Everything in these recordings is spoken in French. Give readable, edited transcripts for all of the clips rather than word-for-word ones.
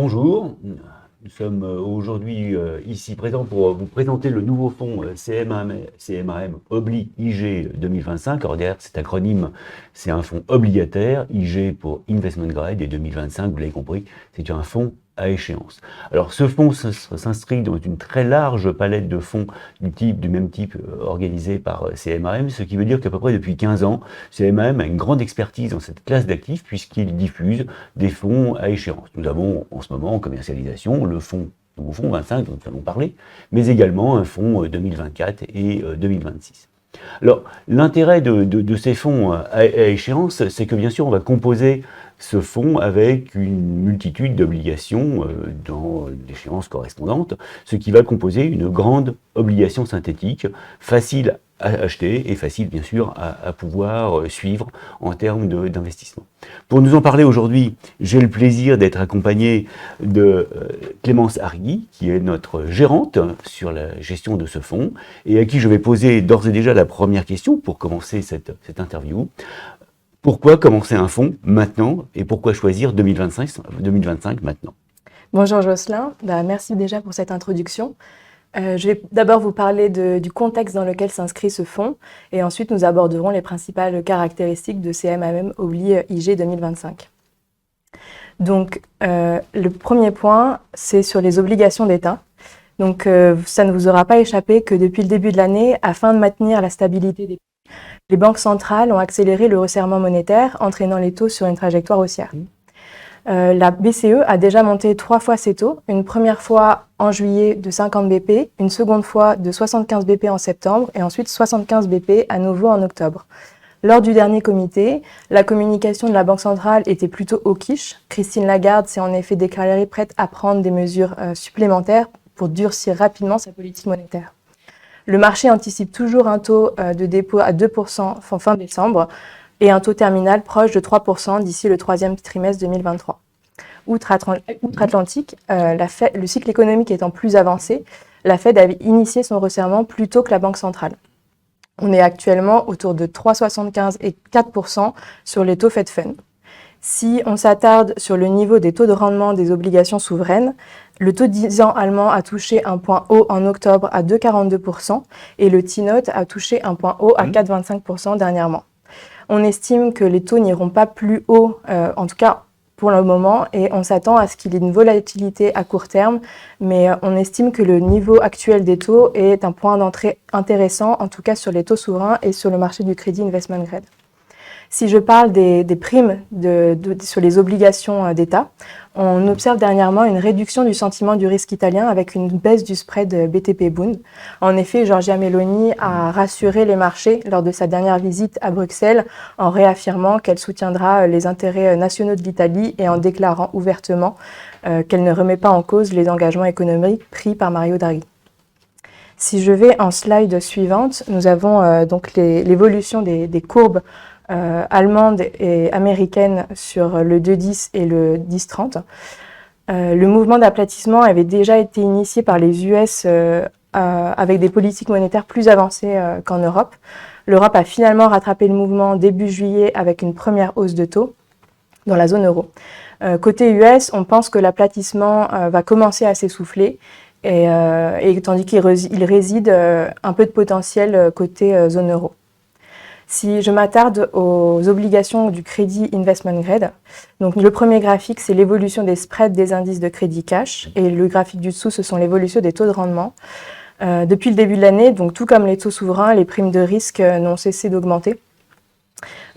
Bonjour, nous sommes aujourd'hui ici présents pour vous présenter le nouveau fonds CMAM Obli IG 2025. Alors derrière cet acronyme, c'est un fonds obligataire, IG pour Investment Grade, et 2025, vous l'avez compris, c'est un fonds à échéance. Alors ce fonds s'inscrit dans une très large palette de fonds du même type organisés par CMAM, ce qui veut dire qu'à peu près depuis 15 ans, CMAM a une grande expertise dans cette classe d'actifs puisqu'il diffuse des fonds à échéance. Nous avons en ce moment en commercialisation le nouveau fonds 25 dont nous allons parler, mais également un fonds 2024 et 2026. Alors, l'intérêt de ces fonds à échéance, c'est que bien sûr, on va composer ce fonds avec une multitude d'obligations dans l'échéance correspondante, ce qui va composer une grande obligation synthétique, facile à acheter et facile bien sûr à pouvoir suivre en termes d'investissement. Pour nous en parler aujourd'hui, j'ai le plaisir d'être accompagné de Clémence Arguy, qui est notre gérante sur la gestion de ce fonds, et à qui je vais poser d'ores et déjà la première question pour commencer cette interview. Pourquoi commencer un fonds maintenant et pourquoi choisir 2025 maintenant? Bonjour Jocelyn, merci déjà pour cette introduction. Je vais d'abord vous parler du contexte dans lequel s'inscrit ce fonds et ensuite nous aborderons les principales caractéristiques de CMAM Obli IG 2025. Donc le premier point, c'est sur les obligations d'État. Donc ça ne vous aura pas échappé que depuis le début de l'année, afin de maintenir la stabilité des prix, les banques centrales ont accéléré le resserrement monétaire, entraînant les taux sur une trajectoire haussière. La BCE a déjà monté 3 fois ses taux, une première fois en juillet de 50 BP, une seconde fois de 75 BP en septembre et ensuite 75 BP à nouveau en octobre. Lors du dernier comité, la communication de la Banque centrale était plutôt hawkish. Christine Lagarde s'est en effet déclarée prête à prendre des mesures supplémentaires pour durcir rapidement sa politique monétaire. Le marché anticipe toujours un taux de dépôt à 2% fin décembre et un taux terminal proche de 3% d'ici le troisième trimestre 2023. Outre-Atlantique, le cycle économique étant plus avancé, la Fed avait initié son resserrement plus tôt que la Banque centrale. On est actuellement autour de 3,75 et 4% sur les taux Fed Fund. Si on s'attarde sur le niveau des taux de rendement des obligations souveraines, le taux 10 ans allemand a touché un point haut en octobre à 2,42% et le T-Note a touché un point haut à 4,25% dernièrement. On estime que les taux n'iront pas plus haut, en tout cas pour le moment, et on s'attend à ce qu'il y ait une volatilité à court terme, mais on estime que le niveau actuel des taux est un point d'entrée intéressant, en tout cas sur les taux souverains et sur le marché du crédit investment grade. Si je parle des primes sur les obligations d'État, on observe dernièrement une réduction du sentiment du risque italien avec une baisse du spread BTP-Bund. En effet, Giorgia Meloni a rassuré les marchés lors de sa dernière visite à Bruxelles en réaffirmant qu'elle soutiendra les intérêts nationaux de l'Italie et en déclarant ouvertement qu'elle ne remet pas en cause les engagements économiques pris par Mario Draghi. Si je vais en slide suivante, nous avons donc l'évolution des courbes allemande et américaine sur le 2-10 et le 10-30. Le mouvement d'aplatissement avait déjà été initié par les US avec des politiques monétaires plus avancées qu'en Europe. L'Europe a finalement rattrapé le mouvement début juillet avec une première hausse de taux dans la zone euro. Côté US, on pense que l'aplatissement va commencer à s'essouffler et tandis qu'il réside un peu de potentiel côté zone euro. Si je m'attarde aux obligations du crédit investment grade, donc le premier graphique, c'est l'évolution des spreads des indices de crédit cash et le graphique du dessous, ce sont l'évolution des taux de rendement. Depuis le début de l'année, donc tout comme les taux souverains, les primes de risque n'ont cessé d'augmenter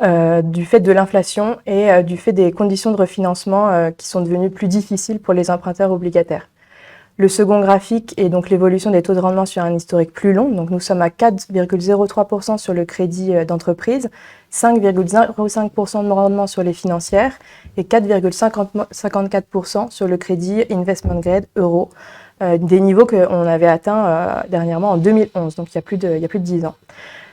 du fait de l'inflation et du fait des conditions de refinancement qui sont devenues plus difficiles pour les emprunteurs obligataires. Le second graphique est donc l'évolution des taux de rendement sur un historique plus long. Donc nous sommes à 4,03% sur le crédit d'entreprise, 5,05% de rendement sur les financières et 4,54% sur le crédit investment grade euro, des niveaux qu'on avait atteints dernièrement en 2011, donc il y a plus de 10 ans.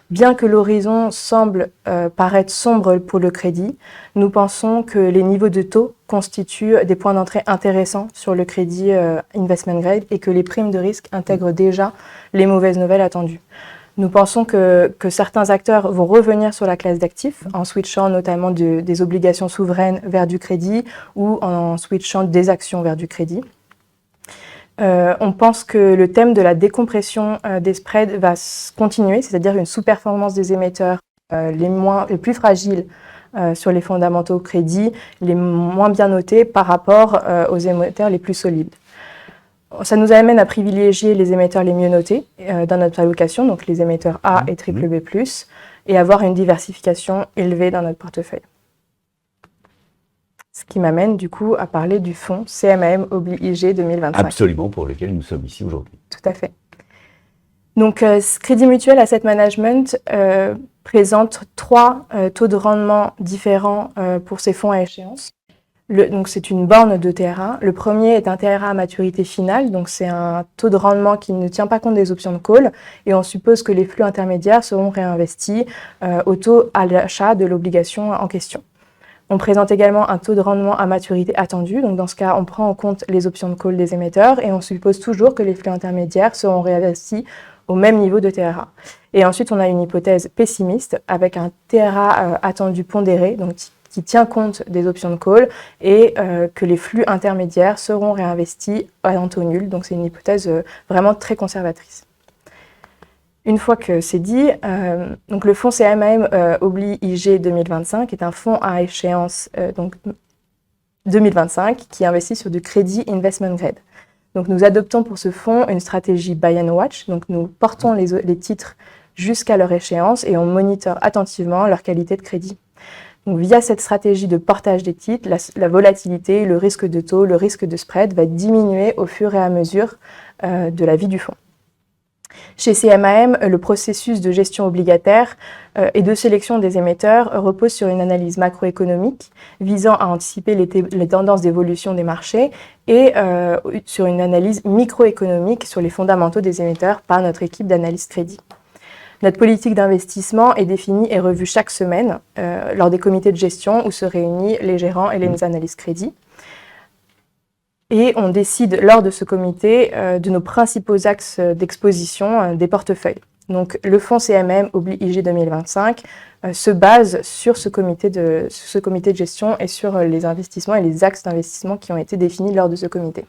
Bien que l'horizon semble paraître sombre pour le crédit, nous pensons que les niveaux de taux constituent des points d'entrée intéressants sur le crédit investment grade et que les primes de risque intègrent déjà les mauvaises nouvelles attendues. Nous pensons que certains acteurs vont revenir sur la classe d'actifs en switchant notamment des obligations souveraines vers du crédit ou en switchant des actions vers du crédit. On pense que le thème de la décompression des spreads va continuer, c'est-à-dire une sous-performance des émetteurs les plus fragiles sur les fondamentaux crédits, les moins bien notés par rapport aux émetteurs les plus solides. Ça nous amène à privilégier les émetteurs les mieux notés dans notre allocation, donc les émetteurs A et BBB+, et avoir une diversification élevée dans notre portefeuille. Ce qui m'amène du coup à parler du fonds CMAM Obli-IG 2025. Absolument, pour lequel nous sommes ici aujourd'hui. Tout à fait. Donc, Crédit Mutuel Asset Management présente 3 taux de rendement différents pour ses fonds à échéance. Donc, c'est une borne de TRA. Le premier est un TRA à maturité finale, donc c'est un taux de rendement qui ne tient pas compte des options de call, et on suppose que les flux intermédiaires seront réinvestis au taux à l'achat de l'obligation en question. On présente également un taux de rendement à maturité attendu, donc dans ce cas, on prend en compte les options de call des émetteurs et on suppose toujours que les flux intermédiaires seront réinvestis au même niveau de TRA. Et ensuite, on a une hypothèse pessimiste avec un TRA attendu pondéré, donc qui tient compte des options de call et que les flux intermédiaires seront réinvestis à un taux nul. Donc c'est une hypothèse vraiment très conservatrice. Une fois que c'est dit, donc le fonds CMAM Obli-IG 2025 est un fonds à échéance donc 2025 qui investit sur du crédit investment grade. Donc nous adoptons pour ce fonds une stratégie buy and watch. Donc nous portons les titres jusqu'à leur échéance et on monitore attentivement leur qualité de crédit. Donc, via cette stratégie de portage des titres, la volatilité, le risque de taux, le risque de spread va diminuer au fur et à mesure de la vie du fonds. Chez CMAM, le processus de gestion obligataire et de sélection des émetteurs repose sur une analyse macroéconomique visant à anticiper les tendances d'évolution des marchés et sur une analyse microéconomique sur les fondamentaux des émetteurs par notre équipe d'analyse crédit. Notre politique d'investissement est définie et revue chaque semaine lors des comités de gestion où se réunissent les gérants et les analystes crédit. Et on décide lors de ce comité de nos principaux axes d'exposition des portefeuilles. Donc le fonds CMAM Obli-IG 2025 se base sur ce comité de gestion et sur les investissements et les axes d'investissement qui ont été définis lors de ce comité.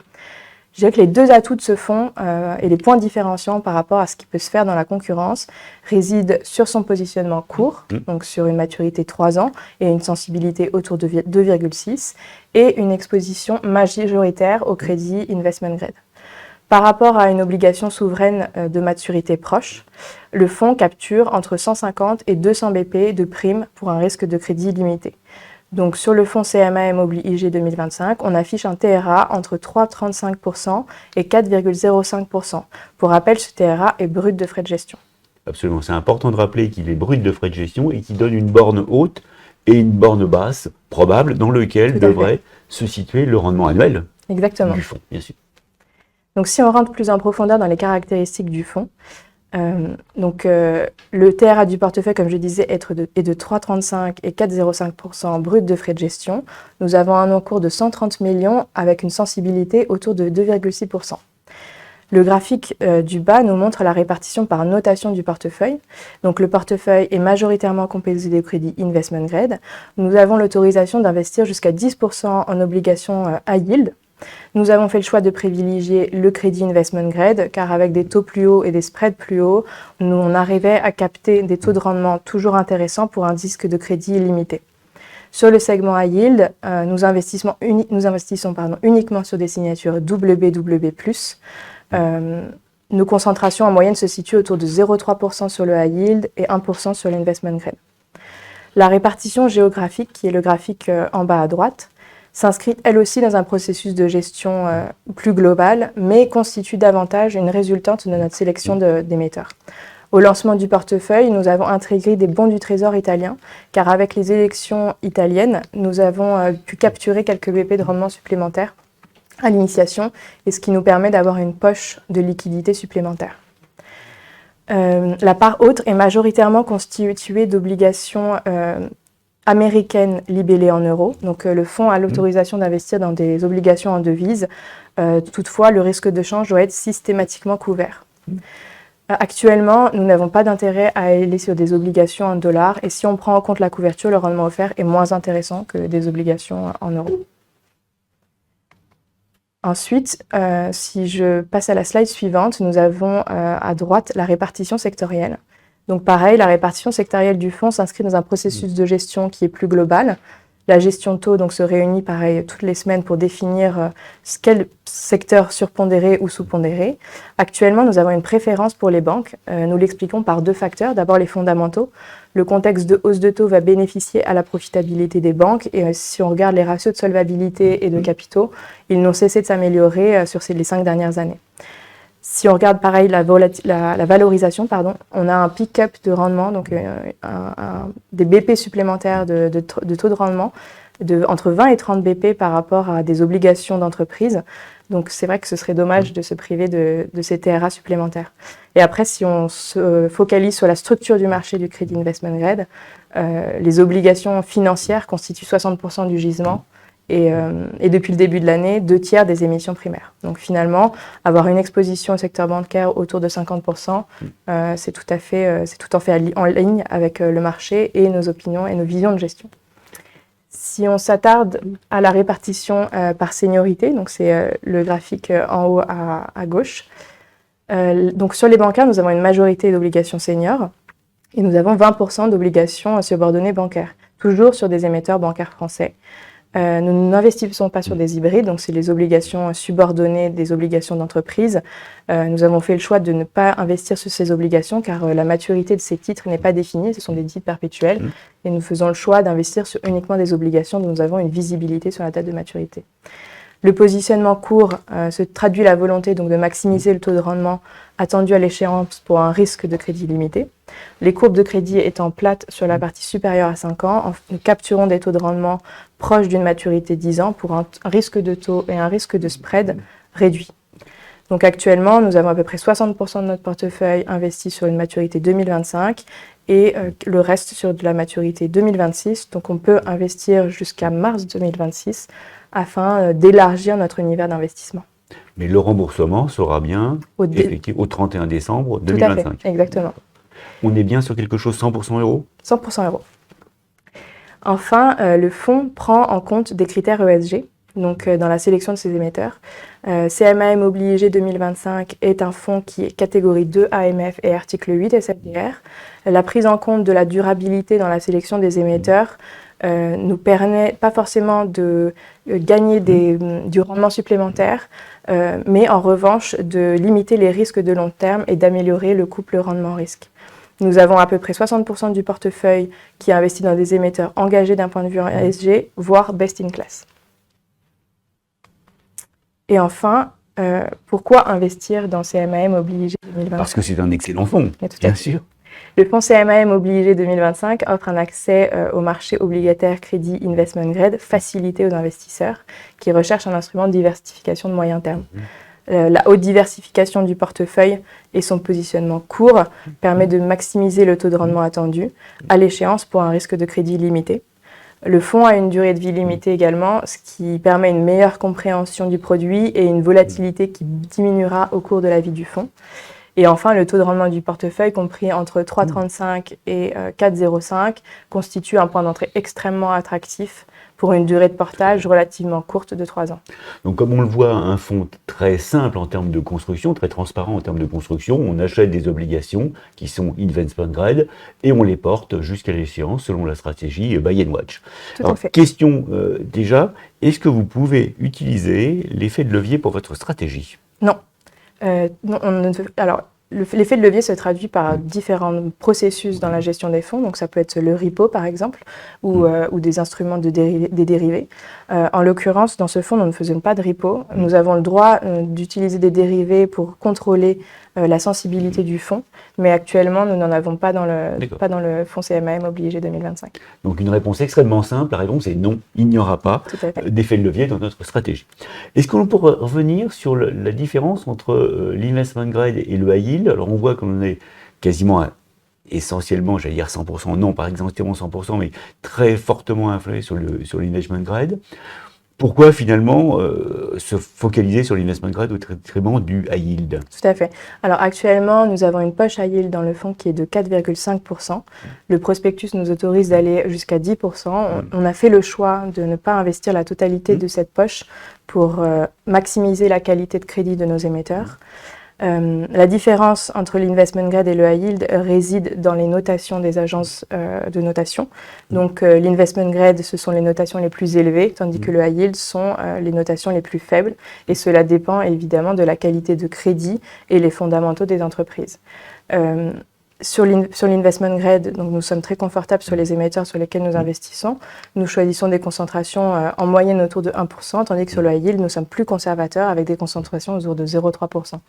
Je dirais que les 2 atouts de ce fonds et les points différenciants par rapport à ce qui peut se faire dans la concurrence résident sur son positionnement court, donc sur une maturité 3 ans et une sensibilité autour de 2,6, et une exposition majoritaire au crédit investment grade. Par rapport à une obligation souveraine de maturité proche, le fonds capture entre 150 et 200 BP de primes pour un risque de crédit limité. Donc sur le fonds CMAM Obli-IG 2025, on affiche un TRA entre 3,35% et 4,05%. Pour rappel, ce TRA est brut de frais de gestion. Absolument, c'est important de rappeler qu'il est brut de frais de gestion et qu'il donne une borne haute et une borne basse probable dans lequel devrait se situer le rendement annuel du fonds, bien sûr. Donc si on rentre plus en profondeur dans les caractéristiques du fonds, le TRA du portefeuille, comme je disais, est de 3,35 et 4,05% brut de frais de gestion. Nous avons un encours de 130 millions avec une sensibilité autour de 2,6%. Le graphique du bas nous montre la répartition par notation du portefeuille. Donc le portefeuille est majoritairement composé de crédits investment grade. Nous avons l'autorisation d'investir jusqu'à 10% en obligations high yield. Nous avons fait le choix de privilégier le crédit investment grade car avec des taux plus hauts et des spreads plus hauts, on arrivait à capter des taux de rendement toujours intéressants pour un risque de crédit limité. Sur le segment high yield, nous investissons uniquement sur des signatures BB+. Nos concentrations en moyenne se situent autour de 0,3% sur le high yield et 1% sur l'investment grade. La répartition géographique, qui est le graphique en bas à droite, s'inscrit elle aussi dans un processus de gestion plus global, mais constitue davantage une résultante de notre sélection d'émetteurs. Au lancement du portefeuille, nous avons intégré des bons du Trésor italien, car avec les élections italiennes, nous avons pu capturer quelques BP de rendement supplémentaires à l'initiation, et ce qui nous permet d'avoir une poche de liquidité supplémentaire. La part autre est majoritairement constituée d'obligations américaine libellée en euros. Donc le fonds a l'autorisation d'investir dans des obligations en devises. Toutefois, le risque de change doit être systématiquement couvert. Actuellement, nous n'avons pas d'intérêt à aller sur des obligations en dollars et si on prend en compte la couverture, le rendement offert est moins intéressant que des obligations en euros. Ensuite, si je passe à la slide suivante, nous avons à droite la répartition sectorielle. Donc pareil, la répartition sectorielle du fonds s'inscrit dans un processus de gestion qui est plus global. La gestion de taux donc, se réunit pareil toutes les semaines pour définir quel secteur surpondéré ou sous-pondéré. Actuellement, nous avons une préférence pour les banques. Nous l'expliquons par 2 facteurs. D'abord, les fondamentaux. Le contexte de hausse de taux va bénéficier à la profitabilité des banques. Et si on regarde les ratios de solvabilité et de capitaux, ils n'ont cessé de s'améliorer sur les 5 dernières années. Si on regarde pareil la valorisation, on a un pick-up de rendement, donc des BP supplémentaires de taux de rendement entre 20 et 30 BP par rapport à des obligations d'entreprise. Donc c'est vrai que ce serait dommage de se priver de ces TRA supplémentaires. Et après, si on se focalise sur la structure du marché du crédit investment grade, les obligations financières constituent 60% du gisement. Et depuis le début de l'année, 2/3 des émissions primaires. Donc finalement, avoir une exposition au secteur bancaire autour de 50%, c'est tout à fait en ligne avec le marché et nos opinions et nos visions de gestion. Si on s'attarde à la répartition par seniorité, donc c'est le graphique en haut à gauche. Donc sur les bancaires, nous avons une majorité d'obligations seniors et nous avons 20% d'obligations subordonnées bancaires, toujours sur des émetteurs bancaires français. Nous n'investissons pas sur des hybrides, donc c'est les obligations subordonnées des obligations d'entreprise. Nous avons fait le choix de ne pas investir sur ces obligations car la maturité de ces titres n'est pas définie, ce sont des titres perpétuels et nous faisons le choix d'investir sur uniquement des obligations dont nous avons une visibilité sur la date de maturité. Le positionnement court se traduit la volonté donc de maximiser le taux de rendement attendu à l'échéance pour un risque de crédit limité. Les courbes de crédit étant plates sur la partie supérieure à 5 ans, nous capturons des taux de rendement proches d'une maturité 10 ans pour un risque de taux et un risque de spread réduit. Donc actuellement, nous avons à peu près 60% de notre portefeuille investi sur une maturité 2025 et le reste sur de la maturité 2026. Donc on peut investir jusqu'à mars 2026 afin d'élargir notre univers d'investissement. Mais le remboursement sera bien effectif au 31 décembre 2025. Tout à fait, exactement. On est bien sur quelque chose 100% euros ? 100% euros. Enfin, le fonds prend en compte des critères ESG, donc dans la sélection de ses émetteurs. CMAM obligé 2025 est un fonds qui est catégorie 2 AMF et article 8 SFDR. La prise en compte de la durabilité dans la sélection des émetteurs nous permet pas forcément de gagner du rendement supplémentaire, mais en revanche de limiter les risques de long terme et d'améliorer le couple rendement-risque. Nous avons à peu près 60% du portefeuille qui est investi dans des émetteurs engagés d'un point de vue ESG, voire best in class. Et enfin, pourquoi investir dans CMAM obligé 2025 ? Parce que c'est un excellent fonds, bien sûr. Le fonds CMAM obligé 2025 offre un accès au marché obligataire crédit investment grade facilité aux investisseurs qui recherchent un instrument de diversification de moyen terme. La haute diversification du portefeuille et son positionnement court permet de maximiser le taux de rendement attendu à l'échéance pour un risque de crédit limité. Le fonds a une durée de vie limitée également, ce qui permet une meilleure compréhension du produit et une volatilité qui diminuera au cours de la vie du fonds. Et enfin, le taux de rendement du portefeuille, compris entre 3,35 et 4,05, constitue un point d'entrée extrêmement attractif pour une durée de portage relativement courte de 3 ans. Donc comme on le voit, un fonds très simple en termes de construction, très transparent en termes de construction, on achète des obligations qui sont investment grade et on les porte jusqu'à l'échéance selon la stratégie buy and watch. Tout à fait. Question déjà, est-ce que vous pouvez utiliser l'effet de levier pour votre stratégie ? Non. Alors, l'effet de levier se traduit par différents processus dans la gestion des fonds. Donc, ça peut être le repo, par exemple, ou des instruments des dérivés. En l'occurrence, dans ce fonds, nous ne faisons pas de repo. Nous avons le droit d'utiliser des dérivés pour contrôler la sensibilité du fonds. Mais actuellement, nous n'en avons pas dans le fonds CMAM obligé 2025. Donc, une réponse extrêmement simple. La réponse est non, il n'y aura pas d'effet de levier dans notre stratégie. Est-ce qu'on pourrait revenir sur la différence entre l'investment grade et le high yield ? Alors, on voit qu'on est quasiment essentiellement, j'allais dire 100%, non, pas exactement 100%, mais très fortement influé sur l'investment grade. pourquoi finalement se focaliser sur l'investment grade au détriment du high yield? Tout à fait. Alors actuellement, nous avons une poche high yield dans le fonds qui est de 4,5%. Le prospectus nous autorise d'aller jusqu'à 10%. On a fait le choix de ne pas investir la totalité de cette poche pour maximiser la qualité de crédit de nos émetteurs. La différence entre l'investment grade et le high yield réside dans les notations des agences de notation. Donc l'investment grade, ce sont les notations les plus élevées, tandis que le high yield sont les notations les plus faibles. Et cela dépend évidemment de la qualité de crédit et les fondamentaux des entreprises. Sur l'investment grade, donc nous sommes très confortables sur les émetteurs sur lesquels nous investissons. Nous choisissons des concentrations en moyenne autour de 1%, tandis que sur le high yield, nous sommes plus conservateurs avec des concentrations autour de 0,3%.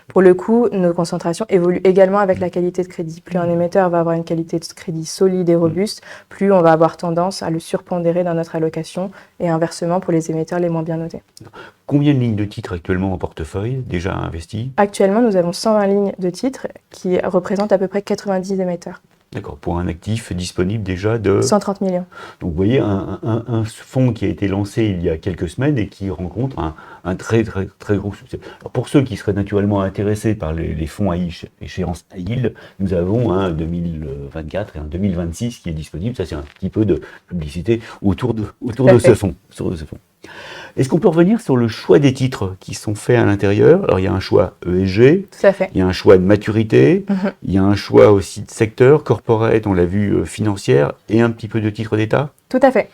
Pour le coup, nos concentrations évoluent également avec la qualité de crédit. Plus un émetteur va avoir une qualité de crédit solide et robuste, plus on va avoir tendance à le surpondérer dans notre allocation et inversement pour les émetteurs les moins bien notés. Combien de lignes de titres actuellement en portefeuille déjà investies? Actuellement, nous avons 120 lignes de titres qui représentent à peu près 90 émetteurs. D'accord, pour un actif disponible déjà de 130 millions. Donc vous voyez, un fonds qui a été lancé il y a quelques semaines et qui rencontre un très gros succès. Alors pour ceux qui seraient naturellement intéressés par les fonds à échéance high yield, nous avons un 2024 et un 2026 qui est disponible. Ça, c'est un petit peu de publicité autour de ce fonds. Est-ce qu'on peut revenir sur le choix des titres qui sont faits à l'intérieur? Alors il y a un choix ESG, Tout à fait. il y a un choix de maturité, il y a un choix aussi de secteur, corporate, on l'a vu, financière, et un petit peu de titres d'État? Tout à fait.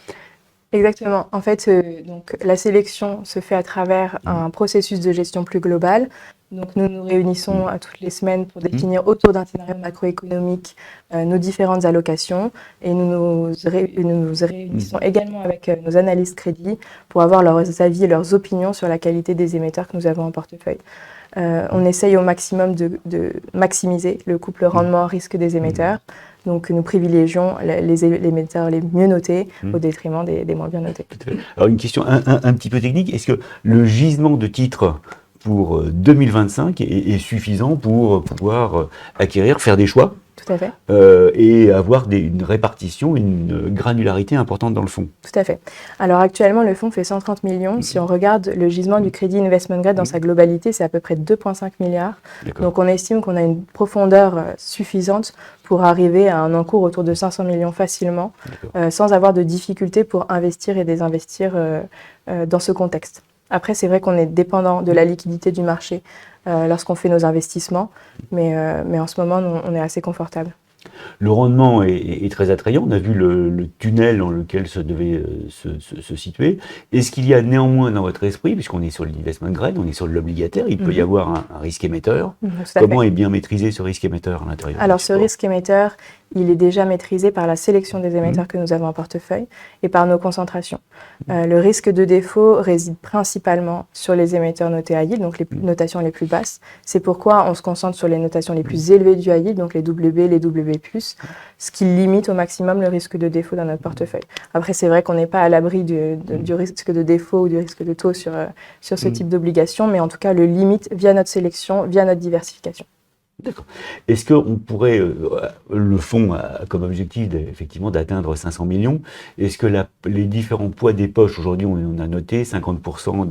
Exactement. En fait, donc, la sélection se fait à travers un processus de gestion plus global. Donc, nous nous réunissons toutes les semaines pour définir autour d'un scénario macroéconomique nos différentes allocations et nous nous réunissons également avec nos analystes crédit pour avoir leurs avis et leurs opinions sur la qualité des émetteurs que nous avons en portefeuille. On essaye au maximum de maximiser le couple rendement-risque des émetteurs. Donc nous privilégions les émetteurs les mieux notés au détriment des moins bien notés. Alors une question un petit peu technique, est-ce que le gisement de titres pour 2025 est suffisant pour pouvoir acquérir, faire des choix? Tout à fait. Et avoir une répartition, une granularité importante dans le fonds. Tout à fait. Alors actuellement, le fonds fait 130 millions. Si on regarde le gisement du crédit investment grade dans sa globalité, c'est à peu près 2,5 milliards. Donc on estime qu'on a une profondeur suffisante pour arriver à un encours autour de 500 millions facilement, sans avoir de difficultés pour investir et désinvestir dans ce contexte. Après, c'est vrai qu'on est dépendant de la liquidité du marché lorsqu'on fait nos investissements, mais en ce moment, on est assez confortable. Le rendement est très attrayant. On a vu le tunnel dans lequel se devait se situer. Est-ce qu'il y a néanmoins dans votre esprit, puisqu'on est sur l'investment grade, on est sur l'obligataire, il peut y avoir un risque émetteur. Comment est bien maîtrisé ce risque émetteur à l'intérieur? Alors ce risque émetteur, il est déjà maîtrisé par la sélection des émetteurs que nous avons en portefeuille et par nos concentrations. Le risque de défaut réside principalement sur les émetteurs notés high yield, donc les notations les plus basses. C'est pourquoi on se concentre sur les notations les plus élevées du high yield, donc les WB, les WB+, ce qui limite au maximum le risque de défaut dans notre portefeuille. Après, c'est vrai qu'on n'est pas à l'abri du risque de défaut ou du risque de taux sur ce type d'obligation, mais en tout cas le limite via notre sélection, via notre diversification. D'accord. Est-ce qu'on pourrait, le fonds a comme objectif effectivement d'atteindre 500 millions, est-ce que les différents poids des poches, aujourd'hui on a noté 50%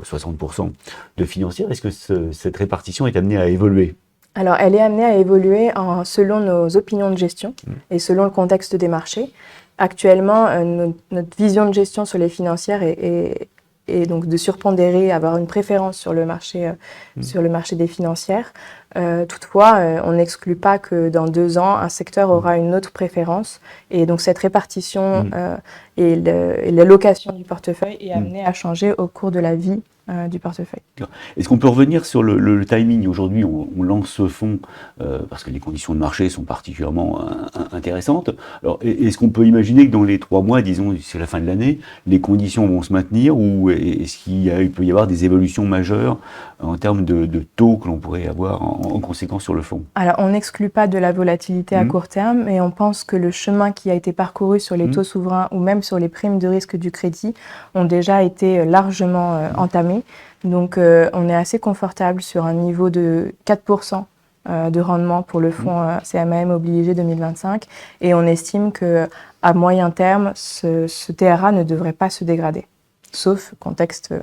60% de financières, est-ce que cette répartition est amenée à évoluer? Alors, elle est amenée à évoluer selon nos opinions de gestion et selon le contexte des marchés. Actuellement, notre vision de gestion sur les financières est donc de surpondérer, avoir une préférence sur le marché des financières. Toutefois, on n'exclut pas que dans 2 ans, un secteur aura une autre préférence. Et donc, cette répartition et l'allocation du portefeuille est amenée à changer au cours de la vie du portefeuille. Est-ce qu'on peut revenir sur le timing? Aujourd'hui, on lance ce fonds parce que les conditions de marché sont particulièrement intéressantes. Alors, est-ce qu'on peut imaginer que dans les 3 mois, disons, c'est la fin de l'année, les conditions vont se maintenir ou est-ce qu'il peut y avoir des évolutions majeures en termes de taux que l'on pourrait avoir en conséquence sur le fonds? Alors, on n'exclut pas de la volatilité à court terme, mais on pense que le chemin qui a été parcouru sur les taux souverains ou même sur les primes de risque du crédit ont déjà été largement entamés. Donc, on est assez confortable sur un niveau de 4% de rendement pour le fonds CMAM obligé 2025 et on estime qu'à moyen terme, ce TRA ne devrait pas se dégrader. sauf contexte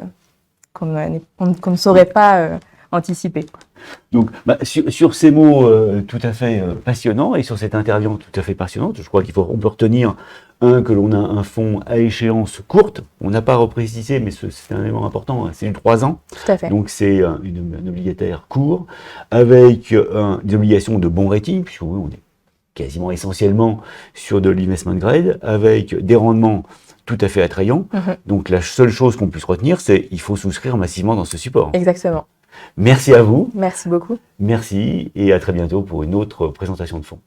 qu'on ne saurait pas anticiper. Donc, sur ces mots tout à fait passionnants et sur cette interview tout à fait passionnante, je crois on peut retenir que l'on a un fonds à échéance courte. On n'a pas reprécisé, mais c'est un élément important, c'est du 3 ans. Tout à fait. Donc c'est un obligataire court, avec des obligations de bon rating, puisque oui, on est quasiment essentiellement sur de l'investment grade, avec des rendements tout à fait attrayants. Donc la seule chose qu'on puisse retenir, c'est qu'il faut souscrire massivement dans ce support. Exactement. Merci à vous. Merci beaucoup. Merci et à très bientôt pour une autre présentation de fonds.